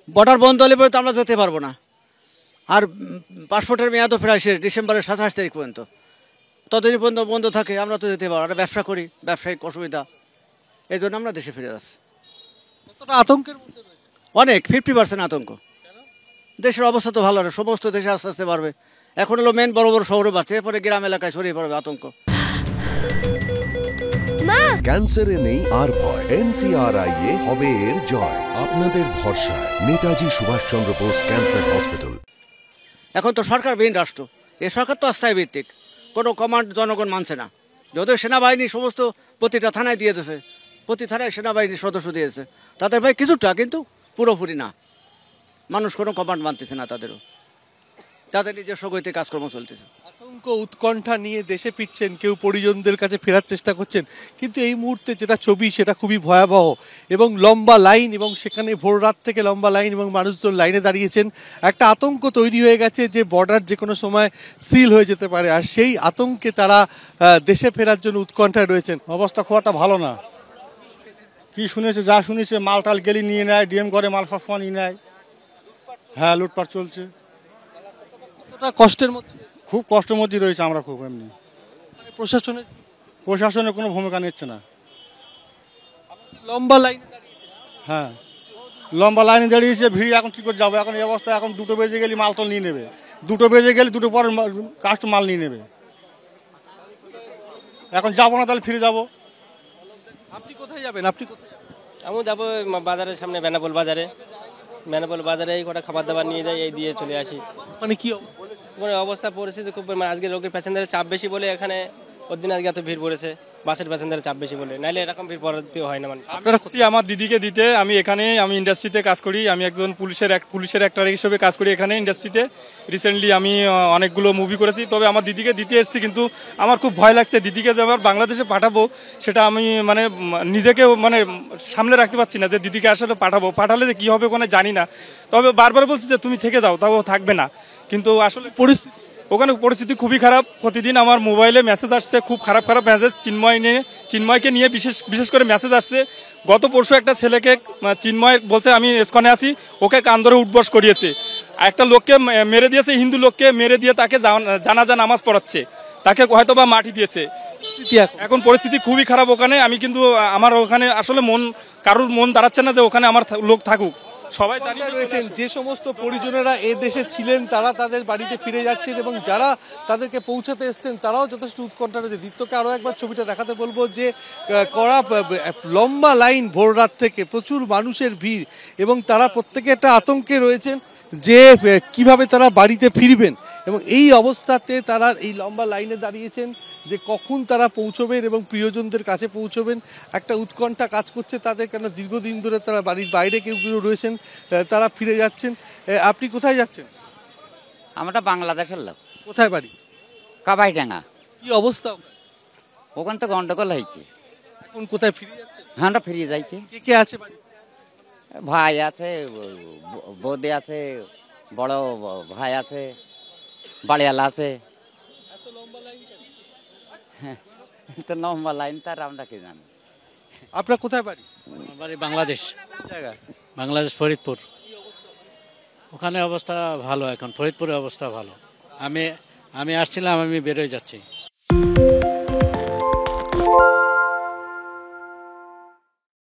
Border বন্ধ হলে পরে তো আমরা যেতে পারবো না। আর পাসপোর্টের মেয়াদও প্রায় শেষ, ডিসেম্বরের 27 তারিখ পর্যন্ত। ততদিন পর্যন্ত বন্ধ থাকে, আমরা তো যেতে পারবো। আমরা ব্যবসা করি, ব্যবসায়িক অসুবিধা, এই জন্য আমরা দেশে ফিরে যাচ্ছি। কতটা আতঙ্কের মধ্যে রয়েছে? অনেক, 50% আতঙ্ক। দেশের অবস্থা তো ভালো না, সমস্ত দেশে আস্তে আস্তে বাড়বে। এখন হলো মেন বড় বড় শহরে বাড়ছে, এরপরে গ্রাম এলাকায় ছড়িয়ে পড়বে আতঙ্ক। ক্যান্সারে নেই আর ভয়, NCRI হবে এর জয়। আপনাদের ভরসা নেতাজি সুভাষচন্দ্র বোস ক্যান্সার হসপিটাল। এখন তো সরকারবিহীন রাষ্ট্র, এ সরকার তো অস্থায়ী ভিত্তিক, কোনো কমান্ড জনগণ মানছে না। যদিও সেনাবাহিনী সমস্ত প্রতিটা থানায় দিয়ে দিয়েছে, প্রতি থানায় সেনাবাহিনীর সদস্য দিয়েছে, তাদের ভাই কিছুটা, কিন্তু পুরোপুরি না। মানুষ কোনো কমান্ড মানতেছে না, তাদের নিজস্ব গতিতে কাজকর্ম চলতেছে। আতঙ্ক উৎকণ্ঠা নিয়ে দেশে ফিরছেন, কেউ পরিজনদের কাছে ফেরার চেষ্টা করছেন, কিন্তু এই মুহূর্তে যেটা ছবি সেটা খুবই ভয়াবহ এবং লম্বা লাইন, এবং সেখানে ভোর রাত থেকে লম্বা লাইন এবং মানুষজন লাইনে দাঁড়িয়েছেন। একটা আতঙ্ক তৈরি হয়ে গেছে যে বর্ডার যে কোনো সময় সিল হয়ে যেতে পারে, আর সেই আতঙ্কে তারা দেশে ফেরার জন্য উৎকণ্ঠায় রয়েছেন। অবস্থা খুব একটা ভালো না। কি শুনেছে, যা শুনেছে মাল টাল গেলি নিয়ে নেয়, ডিএম করে মাল সবসময় নিয়ে নেয়। হ্যাঁ, লুটপাট চলছে। কতটা কষ্টের মধ্যে? খুব কষ্টের মধ্যে রয়েছে আমরা, খুব এমনি। মানে প্রশাসনের কোনো ভূমিকা নিচ্ছে না। লম্বা লাইনে দাঁড়িয়েছে। হ্যাঁ, লম্বা লাইনে দাঁড়িয়েছে, ভিড়। এখন কী করে যাবো? এখন এই অবস্থা, এখন 2টো বেজে গেলে মাল টাল নিয়ে নেবে, 2টো বেজে গেলে 2টো পর কাস্ট মাল নিয়ে নেবে। এখন যাবো না, তাহলে ফিরে যাবো। আপনি কোথায় যাবেন? আমি যাবো বাজারের সামনে, বেনাপোল বাজারে এই কটা খাবার দাবার নিয়ে যাই, এই দিয়ে চলে আসি। মানে কি অবস্থা পরিস্থিতি খুব, আজকে লোকের প্যাসেঞ্জারের চাপ বেশি বলে এখানে ওর দিন আজকে এত ভিড় পড়েছে, বাসের প্যাসেঞ্জারের চাপ বেশি বলে, নাইলে এরকম ভিড় পড়তে হয় না। মানে আপনারা আমার দিদিকে দিতে, আমি ইন্ডাস্ট্রিতে কাজ করি, আমি একজন পুলিশের অ্যাক্টর হিসেবে কাজ করি এখানে ইন্ডাস্ট্রিতে। রিসেন্টলি আমি অনেকগুলো মুভি করেছি, তবে আমার দিদিকে দিতে এসেছি, কিন্তু আমার খুব ভয় লাগছে। দিদিকে যে আবার বাংলাদেশে পাঠাবো, সেটা আমি মানে নিজেকে মানে সামনে রাখতে পারছি না যে দিদিকে আসলে পাঠালে যে কী হবে ওখানে জানি না। তবে বারবার বলছি যে তুমি থেকে যাও, তাও থাকবে না। কিন্তু আসলে ওখানে পরিস্থিতি খুবই খারাপ। প্রতিদিন আমার মোবাইলে মেসেজ আসছে, খুব খারাপ মেসেজ। চিন্ময়কে নিয়ে বিশেষ করে মেসেজ আসছে। গত পরশু একটা ছেলেকে চিন্ময় বলছে আমি এসকনে আসি, ওকে কান ধরে উঠবস করিয়েছে। একটা লোককে মেরে দিয়েছে, হিন্দু লোককে মেরে দিয়ে তাকে জানাজা নামাজ পড়াচ্ছে, তাকে হয়তো বা মাটি দিয়েছে। এখন পরিস্থিতি খুবই খারাপ ওখানে। আমি কিন্তু আমার ওখানে আসলে কারোর মন দাঁড়াচ্ছে না যে ওখানে আমার লোক থাকুক। সবাই জানিয়ে রয়েছেন যে সমস্ত পরিজনেরা এ দেশে ছিলেন, তারা তাদের বাড়িতে ফিরে যাচ্ছেন, এবং যারা তাদেরকে পৌঁছাতে এসছেন তারাও যথেষ্ট উৎকণ্ঠা রয়েছে। দীপ্তকে আরও একবার ছবিটা দেখাতে বলবো, যে কড়া লম্বা লাইন, ভোর রাত থেকে প্রচুর মানুষের ভিড়, এবং তারা প্রত্যেকে একটা আতঙ্কে রয়েছেন যে কিভাবে তারা বাড়িতে ফিরবেন, এবং এই অবস্থাতে তারা এই লম্বা লাইনে দাঁড়িয়েছেন যে কখন তারা পৌঁছবেন এবং প্রিয়জনদের কাছে পৌঁছবেন। একটা উৎকণ্ঠা কাজ করছে তাদের, কেন দীর্ঘদিন ধরে তারা বাড়ির বাইরে কেউ রয়েছেন, তারা ফিরে যাচ্ছেন। আপনি কোথায় যাচ্ছেন? আমরা বাংলাদেশের লোক। কোথায় বাড়ি? কাবাইডাঙ্গা। কি অবস্থা ওখান তো গন্ডগোল হয়েছে। এখন কোথায় ফিরে যাচ্ছেন? হ্যাঁ, আমরা ফিরে যাইছি। কে আছে বাড়ি? ভাই আছে, বৌদি আছে, বড় ভাই আছে, বাড়িওয়ালা আছে। তো লম্বা লাইন, তার আমরা কি জানি। আপনার কোথায় বাড়ি? বাড়ি বাংলাদেশ। জায়গা? বাংলাদেশ ফরিদপুর। ওখানে অবস্থা ভালো, এখন ফরিদপুরের অবস্থা ভালো। আমি আসছিলাম, আমি বেরোয় যাচ্ছি।